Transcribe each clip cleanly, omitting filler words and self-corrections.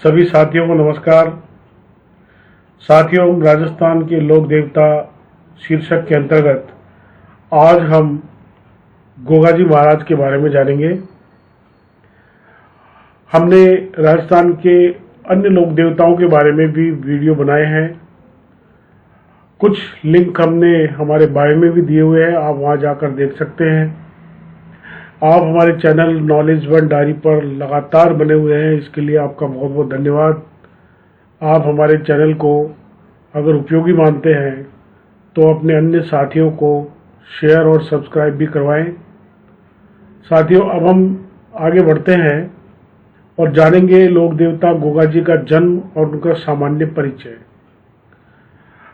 सभी साथियों को नमस्कार। साथियों, राजस्थान के लोक देवता शीर्षक के अंतर्गत आज हम गोगा जी महाराज के बारे में जानेंगे। हमने राजस्थान के अन्य लोक देवताओं के बारे में भी वीडियो बनाए हैं। कुछ लिंक हमने हमारे बायो में भी दिए हुए हैं, आप वहां जाकर देख सकते हैं। आप हमारे चैनल नॉलेज वन डायरी पर लगातार बने हुए हैं, इसके लिए आपका बहुत बहुत धन्यवाद। आप हमारे चैनल को अगर उपयोगी मानते हैं तो अपने अन्य साथियों को शेयर और सब्सक्राइब भी करवाएं। साथियों, अब हम आगे बढ़ते हैं और जानेंगे लोक देवता गोगा जी का जन्म और उनका सामान्य परिचय।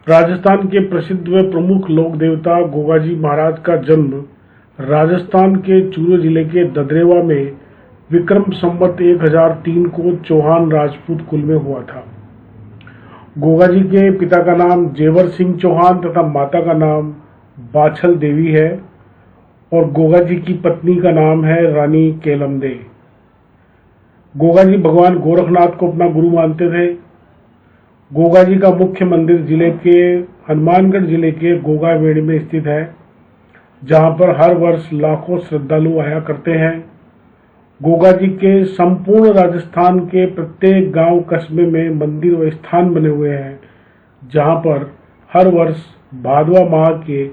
राजस्थान के प्रसिद्ध व प्रमुख लोक देवता गोगा जी महाराज का जन्म राजस्थान के चूरू जिले के ददरेवा में विक्रम संवत 1003 को चौहान राजपूत कुल में हुआ था। गोगा जी के पिता का नाम जेवर सिंह चौहान तथा माता का नाम बाछल देवी है और गोगा जी की पत्नी का नाम है रानी केलमदे। गोगा जी भगवान गोरखनाथ को अपना गुरु मानते थे। गोगा जी का मुख्य मंदिर जिले के हनुमानगढ़ जिले के गोगावेड़ी में स्थित है, जहां पर हर वर्ष लाखों श्रद्धालु आया करते हैं। गोगा जी के संपूर्ण राजस्थान के प्रत्येक गांव कस्बे में मंदिर व स्थान बने हुए हैं, जहां पर हर वर्ष भादवा माह के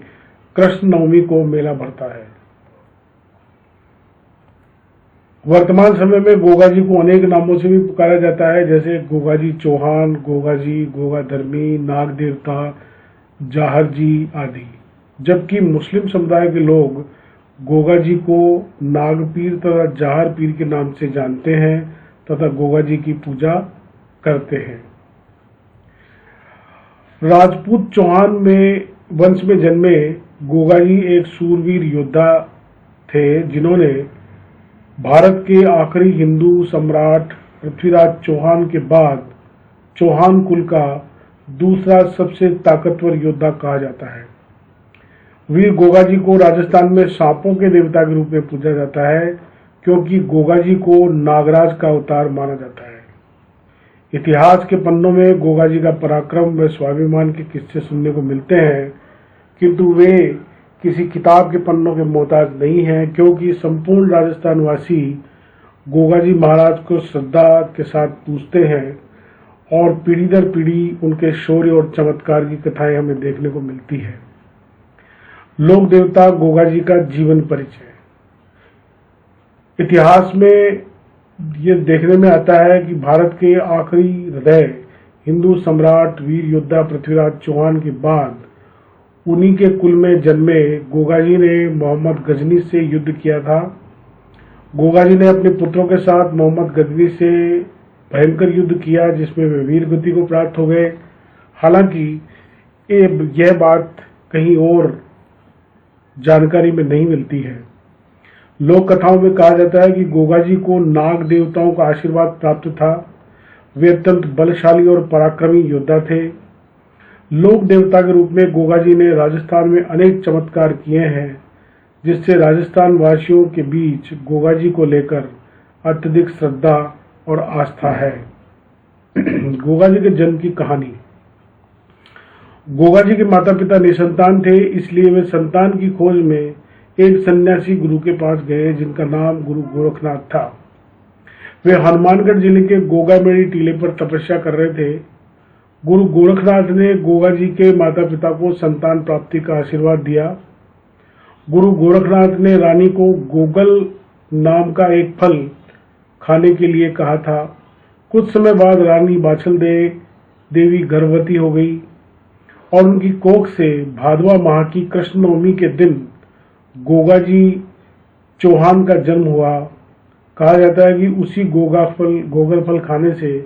कृष्ण नवमी को मेला भरता है। वर्तमान समय में गोगा जी को अनेक नामों से भी पुकारा जाता है, जैसे गोगा जी चौहान, गोगा जी, गोगा धर्मी, नाग देवता, जाहर जी आदि। जबकि मुस्लिम समुदाय के लोग गोगा जी को नागपीर तथा जाहर पीर के नाम से जानते हैं तथा गोगा जी की पूजा करते हैं। राजपूत चौहान में वंश में जन्मे गोगा जी एक सूरवीर योद्धा थे, जिन्होंने भारत के आखिरी हिंदू सम्राट पृथ्वीराज चौहान के बाद चौहान कुल का दूसरा सबसे ताकतवर योद्धा कहा जाता है। वीर गोगा जी को राजस्थान में सांपों के देवता के रूप में पूजा जाता है, क्योंकि गोगा जी को नागराज का अवतार माना जाता है। इतिहास के पन्नों में गोगा जी का पराक्रम व स्वाभिमान के किस्से सुनने को मिलते हैं, किंतु वे किसी किताब के पन्नों के मोहताज नहीं हैं, क्योंकि संपूर्ण राजस्थान वासी गोगा जी महाराज को श्रद्धा के साथ पूजते हैं और पीढ़ी दर पीढ़ी उनके शौर्य और चमत्कार की कथाएं हमें देखने को मिलती है। लोक देवता गोगा जी का जीवन परिचय। इतिहास में ये देखने में आता है कि भारत के आखिरी हृदय हिंदू सम्राट वीर योद्धा पृथ्वीराज चौहान के बाद उन्हीं के कुल में जन्मे गोगा जी ने मोहम्मद गजनी से युद्ध किया था। गोगा जी ने अपने पुत्रों के साथ मोहम्मद गजनी से भयंकर युद्ध किया, जिसमें वे वीर गति को प्राप्त हो गए। हालांकि यह बात कहीं और जानकारी में नहीं मिलती है। लोक कथाओं में कहा जाता है कि गोगा जी को नाग देवताओं का आशीर्वाद प्राप्त था। वे अत्यंत बलशाली और पराक्रमी योद्धा थे। लोक देवता के रूप में गोगा जी ने राजस्थान में अनेक चमत्कार किए हैं, जिससे राजस्थान वासियों के बीच गोगा जी को लेकर अत्यधिक श्रद्धा और आस्था है। गोगा जी के जन्म की कहानी। गोगा जी के माता पिता निसंतान थे, इसलिए वे संतान की खोज में एक सन्यासी गुरु के पास गए, जिनका नाम गुरु गोरखनाथ था। वे हनुमानगढ़ जिले के गोगामेड़ी टीले पर तपस्या कर रहे थे। गुरु गोरखनाथ ने गोगा जी के माता पिता को संतान प्राप्ति का आशीर्वाद दिया। गुरु गोरखनाथ ने रानी को गोगल नाम का एक फल खाने के लिए कहा था। कुछ समय बाद रानी बाछल देवी गर्भवती हो गई और उनकी कोख से भादवा माह की कृष्ण नवमी के दिन गोगा जी चौहान का जन्म हुआ। कहा जाता है कि उसी गोगल फल खाने से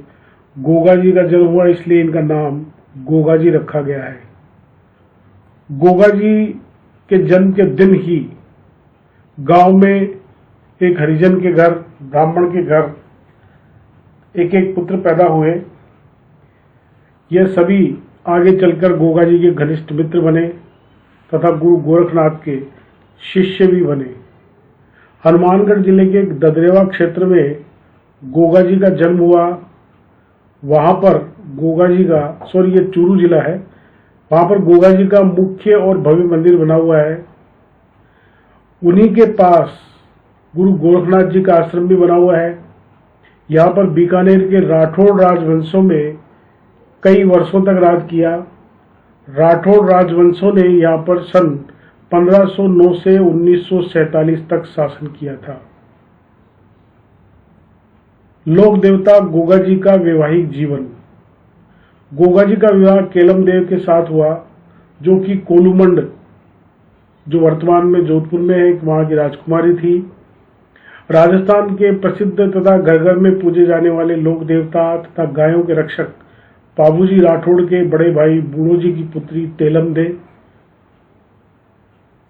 गोगा जी का जन्म हुआ, इसलिए इनका नाम गोगा जी रखा गया है। गोगा जी के जन्म के दिन ही गांव में एक हरिजन के घर, ब्राह्मण के घर एक एक पुत्र पैदा हुए। यह सभी आगे चलकर गोगा जी के घनिष्ठ मित्र बने तथा गुरु गोरखनाथ के शिष्य भी बने। हनुमानगढ़ जिले के ददरेवा क्षेत्र में गोगा जी का जन्म हुआ। वहां पर गोगा जी का, सॉरी ये चूरू जिला है, वहां पर गोगा जी का मुख्य और भव्य मंदिर बना हुआ है। उन्हीं के पास गुरु गोरखनाथ जी का आश्रम भी बना हुआ है। यहाँ पर बीकानेर के राठौड़ राजवंशों में कई वर्षों तक राज किया। राठौड़ राजवंशों ने यहाँ पर सन 1509 से 1947 तक शासन किया था। लोक देवता गोगा जी का वैवाहिक जीवन। गोगा जी का विवाह केलम देव के साथ हुआ, जो कि कोलूमंड, जो वर्तमान में जोधपुर में है, वहां की राजकुमारी थी। राजस्थान के प्रसिद्ध तथा घर घर में पूजे जाने वाले लोक देवता तथा गायों के रक्षक पाबूजी राठौड़ के बड़े भाई बूढ़ो जी की पुत्री तेलम दे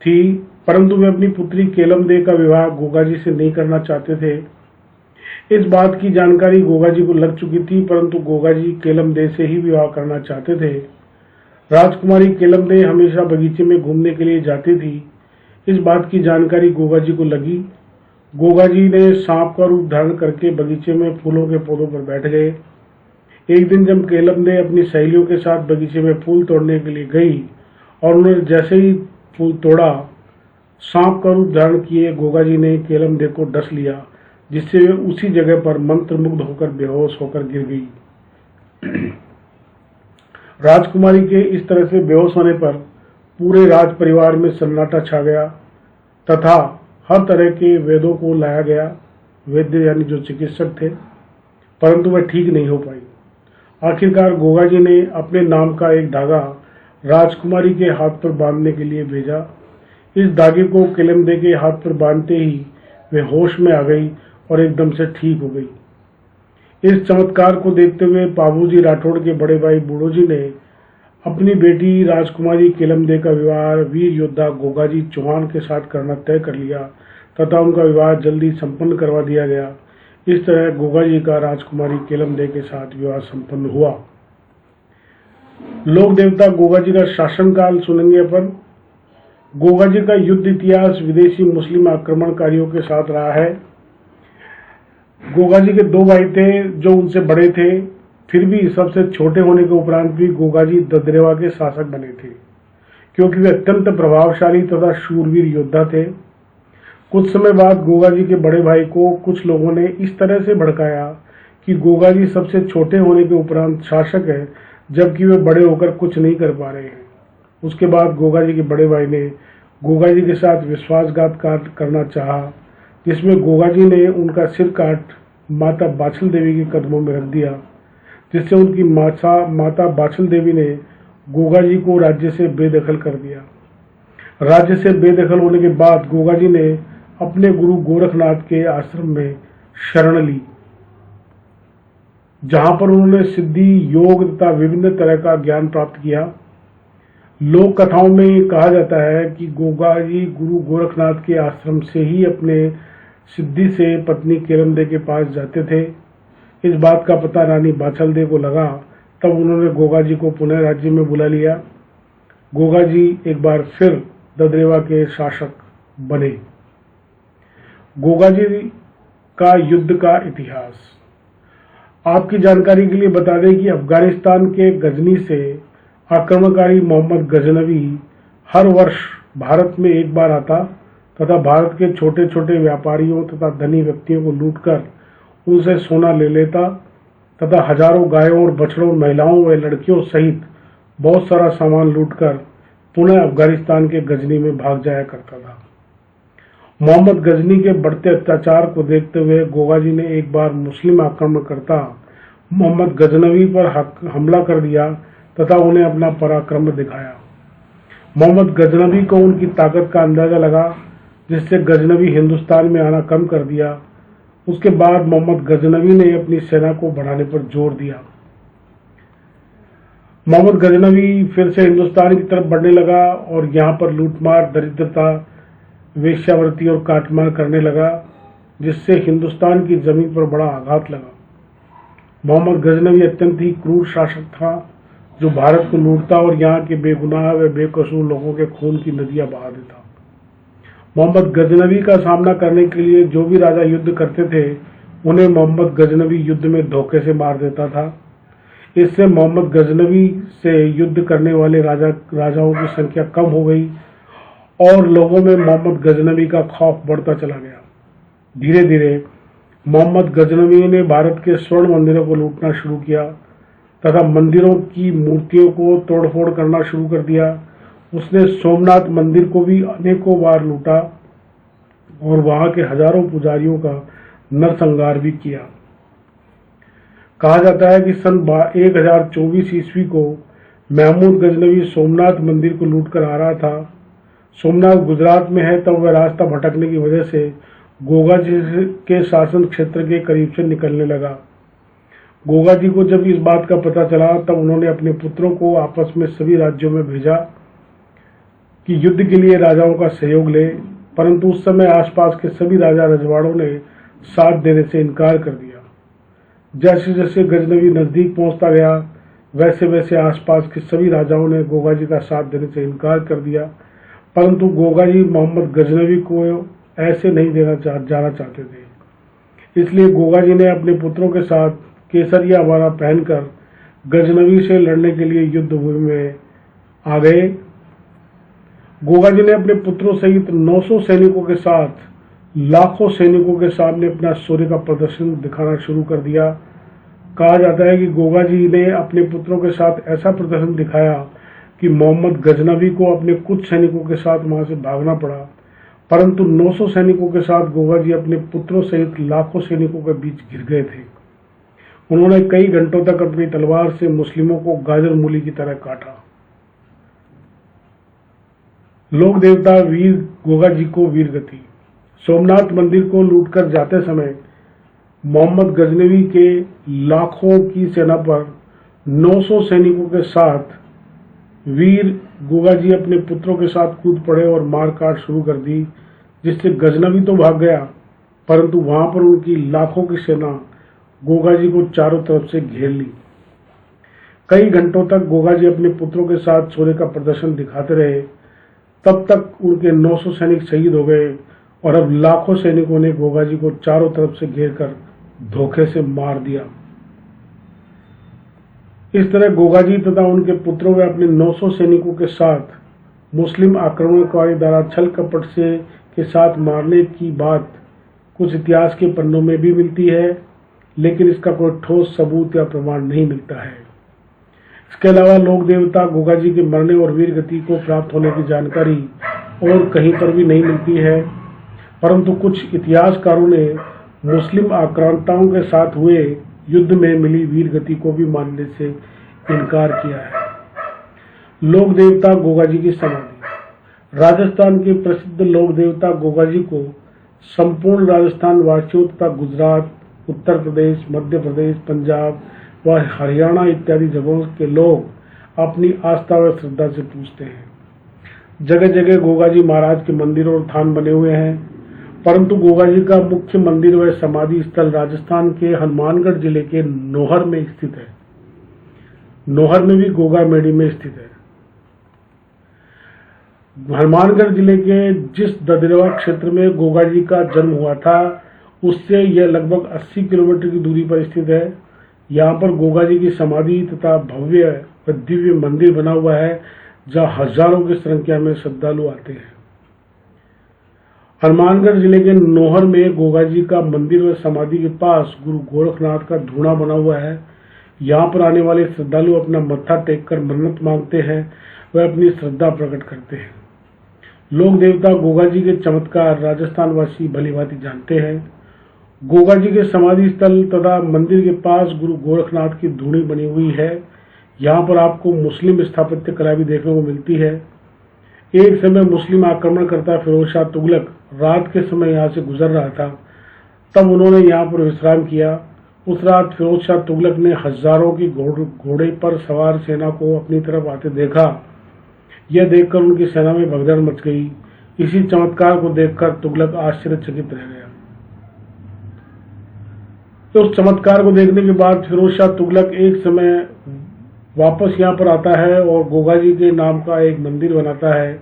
थी, परंतु वे अपनी पुत्री केलम दे का विवाह गोगा जी से नहीं करना चाहते थे। इस बात की जानकारी गोगा जी को लग चुकी थी, परंतु गोगा जी केलम दे से ही विवाह करना चाहते थे। राजकुमारी केलम दे हमेशा बगीचे में घूमने के लिए जाती थी। इस बात की जानकारी गोगा जी को लगी। गोगा जी ने सांप का रूप धारण करके बगीचे में फूलों के पौधों पर बैठ गए। एक दिन जब केलम दे अपनी सहेलियों के साथ बगीचे में फूल तोड़ने के लिए गई और उन्होंने जैसे ही फूल तोड़ा, सांप का रूप धारण किए गोगा जी ने केलम दे को डस लिया, जिससे वे उसी जगह पर मंत्रमुग्ध होकर बेहोश होकर गिर गई। राजकुमारी के इस तरह से बेहोश होने पर पूरे राज परिवार में सन्नाटा छा गया तथा हर तरह के वेदों को लाया गया। वैद्य यानी जो चिकित्सक थे, परंतु वह ठीक नहीं हो पाई। आखिरकार गोगा जी ने अपने नाम का एक धागा राजकुमारी के हाथ पर बांधने के लिए भेजा। इस धागे को केलम दे के हाथ पर बांधते ही वे होश में आ गई और एकदम से ठीक हो गई। इस चमत्कार को देखते हुए पाबूजी राठौड़ के बड़े भाई बूढ़ो जी ने अपनी बेटी राजकुमारी केलम दे का विवाह वीर योद्धा गोगा जी चौहान के साथ करना तय कर लिया तथा उनका विवाह जल्दी संपन्न करवा दिया गया। इस तरह गोगा जी का राजकुमारी केलम दे के साथ विवाह संपन्न हुआ। लोक देवता गोगा जी का शासनकाल सुनेंगे अपन। गोगा जी का युद्ध इतिहास विदेशी मुस्लिम आक्रमणकारियों के साथ रहा है। गोगा जी के दो भाई थे जो उनसे बड़े थे, फिर भी सबसे छोटे होने के उपरांत भी गोगा जी ददरेवा के शासक बने थे, क्योंकि वे अत्यंत प्रभावशाली तथा शूरवीर योद्धा थे। कुछ समय बाद गोगा जी के बड़े भाई को कुछ लोगों ने इस तरह से भड़काया कि गोगा जी सबसे छोटे होने के उपरांत शासक है, जबकि वे बड़े होकर कुछ नहीं कर पा रहे हैं। उसके बाद गोगा जी के बड़े भाई ने गोगा जी के साथ विश्वासघात करना चाहा, जिसमें गोगा जी ने उनका सिर काट माता बाछल देवी के कदमों में रख दिया, जिससे उनकी माता बाछल देवी ने गोगा जी को राज्य से बेदखल कर दिया। राज्य से बेदखल होने के बाद गोगा जी ने अपने गुरु गोरखनाथ के आश्रम में शरण ली, जहां पर उन्होंने सिद्धि, योग तथा विभिन्न तरह का ज्ञान प्राप्त किया। लोक कथाओं में कहा जाता है कि गोगा जी गुरु गोरखनाथ के आश्रम से ही अपने सिद्धि से पत्नी केलम दे के पास जाते थे। इस बात का पता रानी बाछल दे को लगा, तब उन्होंने गोगा जी को पुनः राज्य में बुला लिया। गोगा जी एक बार फिर ददरेवा के शासक बने। गोगा जी का युद्ध का इतिहास। आपकी जानकारी के लिए बता दें कि अफगानिस्तान के गजनी से आक्रमणकारी मोहम्मद गजनवी हर वर्ष भारत में एक बार आता तथा भारत के छोटे छोटे व्यापारियों तथा धनी व्यक्तियों को लूटकर उनसे सोना ले लेता तथा हजारों गायों और बछड़ों, महिलाओं व लड़कियों सहित बहुत सारा सामान लूटकर पुनः अफगानिस्तान के गजनी में भाग जाया करता था। मोहम्मद गजनी के बढ़ते अत्याचार को देखते हुए गोगा जी ने एक बार मुस्लिम आक्रमणकर्ता मोहम्मद गजनवी पर हमला कर दिया तथा उन्हें अपना पराक्रम दिखाया। मोहम्मद गजनवी को उनकी ताकत का अंदाजा लगा, जिससे गजनवी हिंदुस्तान में आना कम कर दिया। उसके बाद मोहम्मद गजनवी ने अपनी सेना को बढ़ाने पर जोर दिया। मोहम्मद गजनवी फिर से हिंदुस्तान की तरफ बढ़ने लगा और यहाँ पर लूटमार, दरिद्रता, वेश्यावृत्ति और काटमार करने लगा, जिससे हिंदुस्तान की जमीन पर बड़ा आघात लगा। मोहम्मद गजनवी अत्यंत ही क्रूर शासक था, जो भारत को लूटता और यहाँ के बेगुनाह व बेकसूर लोगों के खून की नदियां बहा देता। मोहम्मद गजनवी का सामना करने के लिए जो भी राजा युद्ध करते थे, उन्हें मोहम्मद गजनवी युद्ध में धोखे से मार देता था। इससे मोहम्मद गजनवी से युद्ध करने वाले राजाओं की संख्या कम हो गई और लोगों में मोहम्मद गजनवी का खौफ बढ़ता चला गया। धीरे धीरे मोहम्मद गजनवी ने भारत के स्वर्ण मंदिरों को लूटना शुरू किया तथा मंदिरों की मूर्तियों को तोड़फोड़ करना शुरू कर दिया। उसने सोमनाथ मंदिर को भी अनेकों बार लूटा और वहां के हजारों पुजारियों का नरसंहार भी किया। कहा जाता है कि सन 1024 ईस्वी को महमूद गजनवी सोमनाथ मंदिर को लूट कर आ रहा था। सोमनाथ गुजरात में है, तब वह रास्ता भटकने की वजह से गोगा जी के शासन क्षेत्र के करीब से निकलने लगा। गोगा जी को जब इस बात का पता चला तब उन्होंने अपने पुत्रों को आपस में सभी राज्यों में भेजा कि युद्ध के लिए राजाओं का सहयोग ले, परंतु उस समय आसपास के सभी राजा रजवाड़ों ने साथ देने से इनकार कर दिया। जैसे जैसे गजनवी नजदीक पहुंचता गया वैसे वैसे आसपास के सभी राजाओं ने गोगा जी का साथ देने से इनकार कर दिया, परंतु गोगा जी मोहम्मद गजनवी को ऐसे नहीं जाना चाहते थे। इसलिए गोगा जी ने अपने पुत्रों के साथ केसरिया वाला पहनकर गजनवी से लड़ने के लिए युद्ध भूमि में आ गए। गोगा जी ने अपने पुत्रों सहित 900 सैनिकों के साथ लाखों सैनिकों के सामने अपना शौर्य का प्रदर्शन दिखाना शुरू कर दिया। कहा जाता है कि गोगा जी ने अपने पुत्रों के साथ ऐसा प्रदर्शन दिखाया कि मोहम्मद गजनवी को अपने कुछ सैनिकों के साथ वहां से भागना पड़ा, परंतु 900 सैनिकों के साथ गोगा जी अपने पुत्रों सहित लाखों सैनिकों के बीच घिर गए थे। उन्होंने कई घंटों तक अपनी तलवार से मुस्लिमों को गाजर मूली की तरह काटा। लोक देवता वीर गोगा जी को वीर गति। सोमनाथ मंदिर को लूटकर जाते समय मोहम्मद गजनवी के लाखों की सेना पर 900 सैनिकों के साथ वीर गोगा जी अपने पुत्रों के साथ कूद पड़े और मारकाट शुरू कर दी, जिससे गजनवी तो भाग गया परंतु वहां पर उनकी लाखों की सेना गोगा जी को चारों तरफ से घेर ली। कई घंटों तक गोगा जी अपने पुत्रों के साथ शौर्य का प्रदर्शन दिखाते रहे, तब तक उनके 900 सैनिक शहीद हो गए और अब लाखों सैनिकों ने गोगा जी को चारों तरफ से घेरकर धोखे से मार दिया। इस तरह गोगा जी तथा उनके पुत्रों व अपने 900 सैनिकों के साथ मुस्लिम आक्रमणकारी द्वारा छल कपट से के साथ मारने की बात कुछ इतिहास के पन्नों में भी मिलती है, लेकिन इसका कोई ठोस सबूत या प्रमाण नहीं मिलता है। इसके अलावा लोक देवता गोगा जी के मरने और वीर गति को प्राप्त होने की जानकारी और कहीं पर भी नहीं मिलती है, परंतु कुछ इतिहासकारों ने मुस्लिम आक्रांताओं के साथ हुए युद्ध में मिली वीर गति को भी मानने से इनकार किया है। लोक देवता गोगा जी की समाधि। राजस्थान के प्रसिद्ध लोक देवता गोगा जी को संपूर्ण राजस्थान वासियों तथा गुजरात, उत्तर प्रदेश, मध्य प्रदेश, पंजाब व हरियाणा इत्यादि जगहों के लोग अपनी आस्था व श्रद्धा से पूजते हैं। जगह जगह गोगा जी महाराज के मंदिर और थान बने हुए हैं, परंतु गोगा जी का मुख्य मंदिर व समाधि स्थल राजस्थान के हनुमानगढ़ जिले के नोहर में स्थित है। नोहर में भी गोगा मेड़ी में स्थित है। हनुमानगढ़ जिले के जिस ददरेवा क्षेत्र में गोगा जी का जन्म हुआ था उससे यह लगभग 80 किलोमीटर की दूरी पर स्थित है। यहाँ पर गोगा जी की समाधि तथा भव्य व दिव्य मंदिर बना हुआ है, जहाँ हजारों की संख्या में श्रद्धालु आते हैं। हनुमानगढ़ जिले के नोहर में गोगा जी का मंदिर व समाधि के पास गुरु गोरखनाथ का धूणा बना हुआ है। यहाँ पर आने वाले श्रद्धालु अपना मत्था टेककर मन्नत मांगते हैं व अपनी श्रद्धा प्रकट करते हैं। लोक देवता गोगा जी के चमत्कार राजस्थान वासी भलीभांति जानते हैं। गोगा जी के समाधि स्थल तथा मंदिर के पास गुरु गोरखनाथ की धूणी बनी हुई है। यहाँ पर आपको मुस्लिम स्थापत्य कला भी देखने को मिलती है। एक समय मुस्लिम आक्रमणकर्ता फिरोज शाह तुगलक रात के समय यहाँ से गुजर रहा था, तब उन्होंने यहाँ पर विश्राम किया। उस रात फिरोज शाह तुगलक ने हजारों की घोड़े पर सवार सेना को अपनी तरफ आते देखा। यह देखकर उनकी सेना में भगदड़ मच गई। इसी चमत्कार को देखकर तुगलक आश्चर्यचकित रह गया। तो उस चमत्कार को देखने के बाद फिरोज शाह तुगलक एक समय वापस यहाँ पर आता है और गोगा जी के नाम का एक मंदिर बनाता है,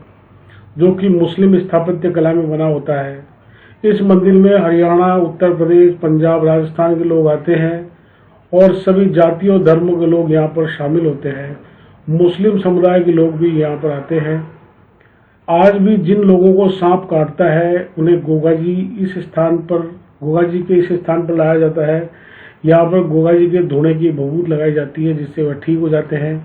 जो कि मुस्लिम स्थापत्य कला में बना होता है। इस मंदिर में हरियाणा, उत्तर प्रदेश, पंजाब, राजस्थान के लोग आते हैं और सभी जातियों धर्मों के लोग यहाँ पर शामिल होते हैं। मुस्लिम समुदाय के लोग भी यहाँ पर आते हैं। आज भी जिन लोगों को सांप काटता है उन्हें गोगा जी के इस स्थान पर लाया जाता है। यहाँ पर गोगा जी के धोने की भभूत लगाई जाती है जिससे वह ठीक हो जाते हैं।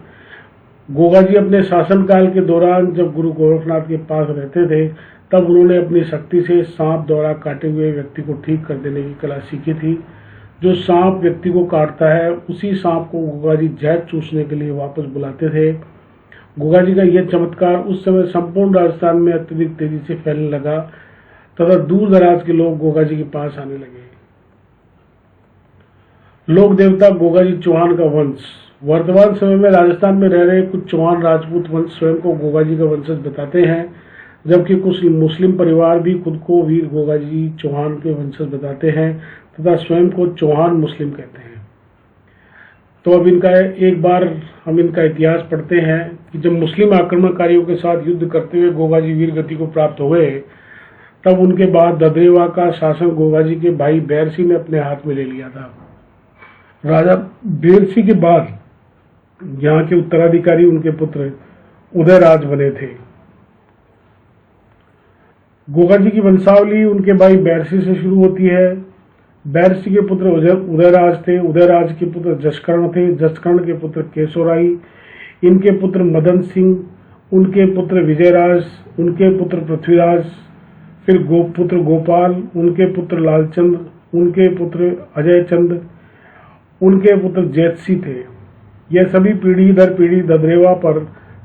गोगा जी अपने शासनकाल के दौरान जब गुरु गोरखनाथ के पास रहते थे तब उन्होंने अपनी शक्ति से सांप द्वारा काटे हुए व्यक्ति को ठीक कर देने की कला सीखी थी। जो सांप व्यक्ति को काटता है उसी सांप को गोगा जी जहर चूसने के लिए वापस बुलाते थे। गोगा जी का यह चमत्कार उस समय संपूर्ण राजस्थान में अत्यधिक तेजी से फैलने लगा तथा दूर दराज के लोग गोगा जी के पास आने लगे। लोक देवता गोगा जी चौहान का वंश। वर्तमान समय में राजस्थान में रह रहे कुछ चौहान राजपूत वंश स्वयं को गोगा जी का वंशज बताते हैं, जबकि कुछ मुस्लिम परिवार भी खुद को वीर गोगा जी चौहान के वंशज बताते हैं तथा स्वयं को चौहान मुस्लिम कहते हैं। तो अब एक बार हम इनका इतिहास पढ़ते हैं कि जब मुस्लिम आक्रमणकारियों के साथ युद्ध करते हुए गोगा जी वीर गति को प्राप्त हुए तब उनके बाद ददरेवा का शासन गोगा जी के भाई बैरसी ने अपने हाथ में ले लिया था। राजा बैरसी के बाद यहाँ के उत्तराधिकारी उनके पुत्र उदयराज बने थे। गोगा जी की वंशावली उनके भाई बैरसी से शुरू होती है। बैरसी के पुत्र उदयराज थे। उदयराज के पुत्र जसकर्ण थे। जसकर्ण के पुत्र केशोराई, इनके पुत्र मदन सिंह, उनके पुत्र विजयराज, उनके पुत्र पृथ्वीराज, फिर पुत्र गोपाल, उनके पुत्र लालचंद, उनके पुत्र अजय चंद, उनके पुत्र जैतसी थे। यह सभी पीढ़ी दर पीढ़ी ददरेवा पर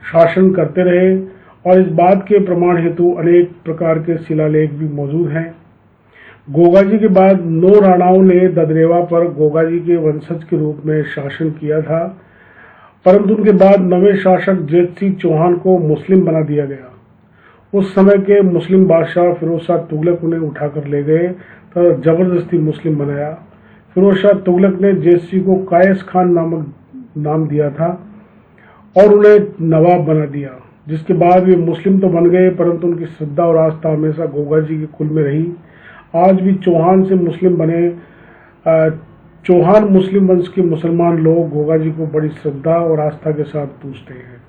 शासन करते रहे और इस बात के प्रमाण हेतु अनेक प्रकार के शिलालेख भी मौजूद हैं। गोगा जी के बाद 9 राणाओं ने ददरेवा पर गोगा जी के वंशज के रूप में शासन किया था, परंतु उनके बाद नवे शासक जैतसी चौहान को मुस्लिम बना दिया गया। उस समय के मुस्लिम बादशाह फिरोज शाह तुगलक उन्हें उठाकर ले गए तो जबरदस्ती मुस्लिम बनाया। फिरोज शाह तुगलक ने जैतसी को कायस खान नामक नाम दिया था और उन्हें नवाब बना दिया, जिसके बाद वे मुस्लिम तो बन गए परंतु उनकी श्रद्धा और आस्था हमेशा गोगा जी के कुल में रही। आज भी चौहान से मुस्लिम बने चौहान मुस्लिम वंश के मुसलमान लोग गोगा जी को बड़ी श्रद्धा और आस्था के साथ पूजते हैं।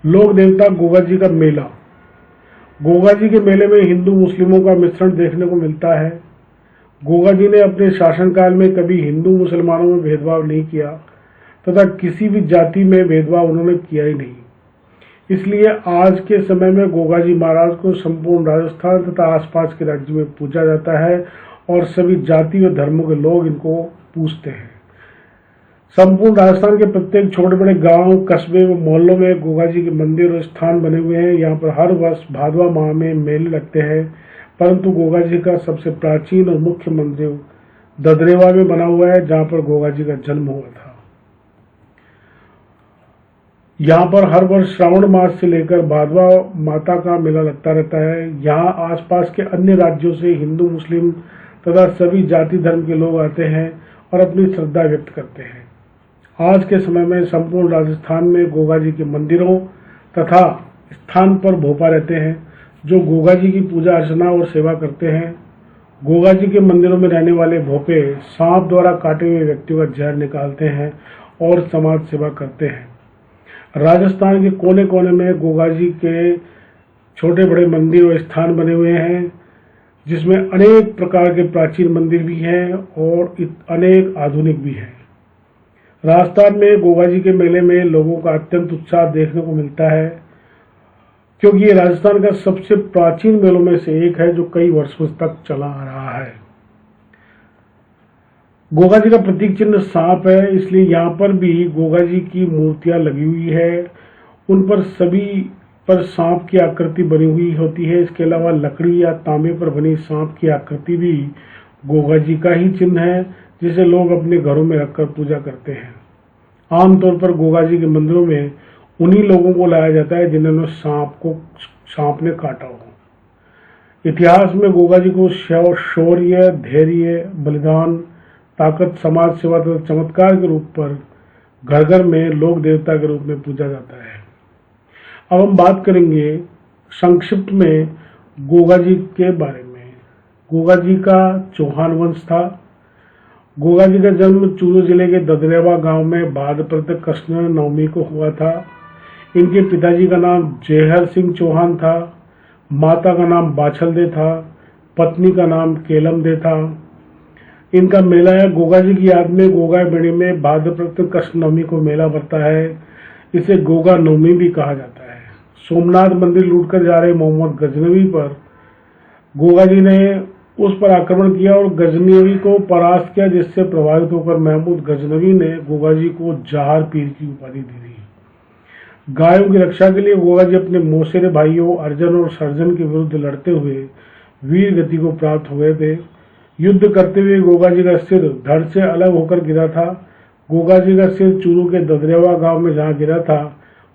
लोक देवता गोगा जी का मेला। गोगा जी के मेले में हिंदू मुस्लिमों का मिश्रण देखने को मिलता है। गोगा जी ने अपने शासनकाल में कभी हिंदू मुसलमानों में भेदभाव नहीं किया तथा किसी भी जाति में भेदभाव उन्होंने किया ही नहीं। इसलिए आज के समय में गोगा जी महाराज को संपूर्ण राजस्थान तथा आसपास के राज्य में पूजा जाता है और सभी जाति व धर्मों के लोग इनको पूजते हैं। संपूर्ण राजस्थान के प्रत्येक छोटे बड़े गांव, कस्बे व मोहल्लों में गोगा जी के मंदिर और स्थान बने हुए हैं। यहाँ पर हर वर्ष भादवा माह में मेले लगते हैं, परंतु गोगा जी का सबसे प्राचीन और मुख्य मंदिर ददरेवा में बना हुआ है, जहाँ पर गोगा जी का जन्म हुआ था। यहाँ पर हर वर्ष श्रावण मास से लेकर भादवा माता का मेला लगता रहता है। यहाँ आसपास के अन्य राज्यों से हिंदू मुस्लिम तथा सभी जाति धर्म के लोग आते हैं और अपनी श्रद्धा व्यक्त करते हैं। आज के समय में संपूर्ण राजस्थान में गोगा जी के मंदिरों तथा स्थान पर भोपा रहते हैं जो गोगा जी की पूजा अर्चना और सेवा करते हैं। गोगा जी के मंदिरों में रहने वाले भोपे सांप द्वारा काटे हुए व्यक्तियों का जहर निकालते हैं और समाज सेवा करते हैं। राजस्थान के कोने कोने में गोगा जी के छोटे बड़े मंदिर और स्थान बने हुए हैं, जिसमें अनेक प्रकार के प्राचीन मंदिर भी हैं और अनेक आधुनिक भी हैं। राजस्थान में गोगा जी के मेले में लोगों का अत्यंत उत्साह देखने को मिलता है, क्योंकि ये राजस्थान का सबसे प्राचीन मेलों में से एक है जो कई वर्षों तक चला आ रहा है। गोगा जी का प्रतीक चिन्ह सांप है, इसलिए यहाँ पर भी गोगा जी की मूर्तियां लगी हुई है। उन पर सभी पर सांप की आकृति बनी हुई होती है। इसके अलावा लकड़ी या तांबे पर बनी सांप की आकृति भी गोगा जी का ही चिन्ह है, जिसे लोग अपने घरों में रखकर पूजा करते हैं। आमतौर पर गोगा जी के मंदिरों में उन्हीं लोगों को लाया जाता है जिन्होंने सांप ने काटा हो। इतिहास में गोगा जी को शौर्य, धैर्य, बलिदान, ताकत, समाज सेवा तथा चमत्कार के रूप पर घर घर में लोक देवता के रूप में पूजा जाता है। अब हम बात करेंगे संक्षिप्त में गोगा जी के बारे में। गोगा जी का चौहान वंश था गोगा जी का जन्म चूरू जिले के ददरेवा गांव में भाद्रपद कृष्ण नवमी को हुआ था। इनके पिताजी का नाम जयहर सिंह चौहान था, माता का नाम बाछलदे था, पत्नी का नाम केलम दे था। इनका मेला है गोगा जी की याद में गोगा बेड़ी में भाद्रपद कृष्ण नवमी को मेला भरता है। इसे गोगा नवमी भी कहा जाता है। सोमनाथ मंदिर लूटकर जा रहे मोहम्मद गजनवी पर गोगा जी ने उस पर आक्रमण किया और गजनवी को परास्त किया, जिससे प्रभावित होकर महमूद गजनवी ने गोगा जी को जहार पीर की उपाधि दी थी। गायों की रक्षा के लिए गोगा जी अपने मौसेरे भाइयों अर्जन और सर्जन के विरुद्ध लड़ते हुए वीर गति को प्राप्त हुए थे। युद्ध करते हुए गोगा जी का सिर धड़ से अलग होकर गिरा था। गोगा जी का सिर चूरू के ददरेवा गांव में जहां गिरा था,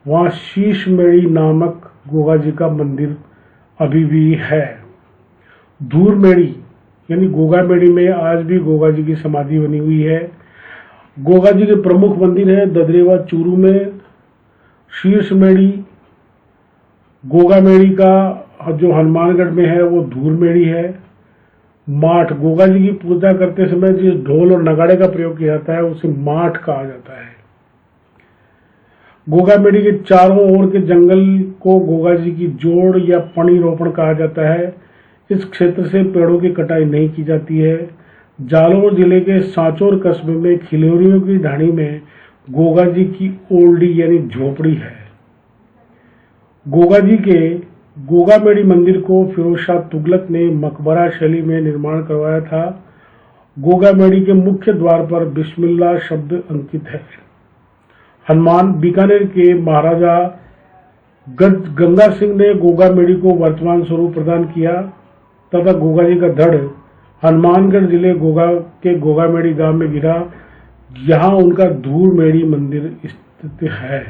वहां शीशमेड़ी नामक गोगा जी का मंदिर अभी भी है। धूरमेड़ी यानी गोगा मेड़ी में आज भी गोगा जी की समाधि बनी हुई है। गोगा जी के प्रमुख मंदिर है ददरेवा चूरू में, शीर्षमेड़ी गोगा मेड़ी का जो हनुमानगढ़ में है वो धूरमेड़ी है। माठ गोगा जी की पूजा करते समय जिस ढोल और नगाड़े का प्रयोग किया जाता है उसे माठ कहा जाता है। गोगा मेड़ी के चारों ओर के जंगल को गोगा जी की जोड़ या पणी रोपण कहा जाता है। इस क्षेत्र से पेड़ों की कटाई नहीं की जाती है। जालौर जिले के सांचौर कस्बे में खिलोरियों की ढाणी में गोगा जी की ओल्डी यानी झोपड़ी है। गोगा जी के गोगा मेड़ी मंदिर को फिरोज शाह तुगलक ने मकबरा शैली में निर्माण करवाया था। गोगा मेड़ी के मुख्य द्वार पर बिस्मिल्लाह शब्द अंकित है। हनुमान बीकानेर के महाराजा गंगा सिंह ने गोगा मेड़ी को वर्तमान स्वरूप प्रदान किया तथा गोगा जी का धड़ हनुमानगढ़ जिले गोगा मेड़ी गांव में गिरा। यहाँ उनका धूरमेड़ी मंदिर स्थित है।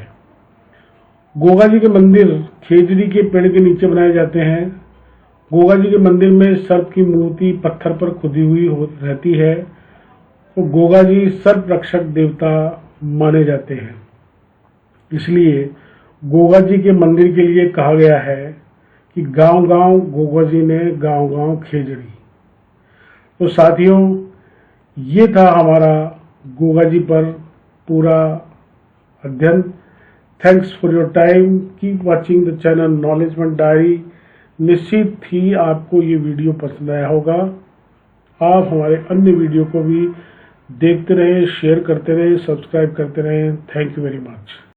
गोगा जी के मंदिर खेजड़ी के पेड़ के नीचे बनाए जाते हैं। गोगा जी के मंदिर में सर्प की मूर्ति पत्थर पर खुदी हुई रहती है। तो गोगा जी सर्प रक्षक देवता माने जाते हैं, इसलिए गोगा जी के मंदिर के लिए कहा गया है कि गांव गांव गोगा जी ने गांव गांव खेजड़ी। तो साथियों, ये था हमारा गोगा जी पर पूरा अध्ययन। Thanks for your time. Keep watching the channel acknowledgement diary. निश्चित ही आपको ये वीडियो पसंद आया होगा। आप हमारे अन्य वीडियो को भी देखते रहें, शेयर करते रहें, सब्सक्राइब करते रहें। Thank you very much.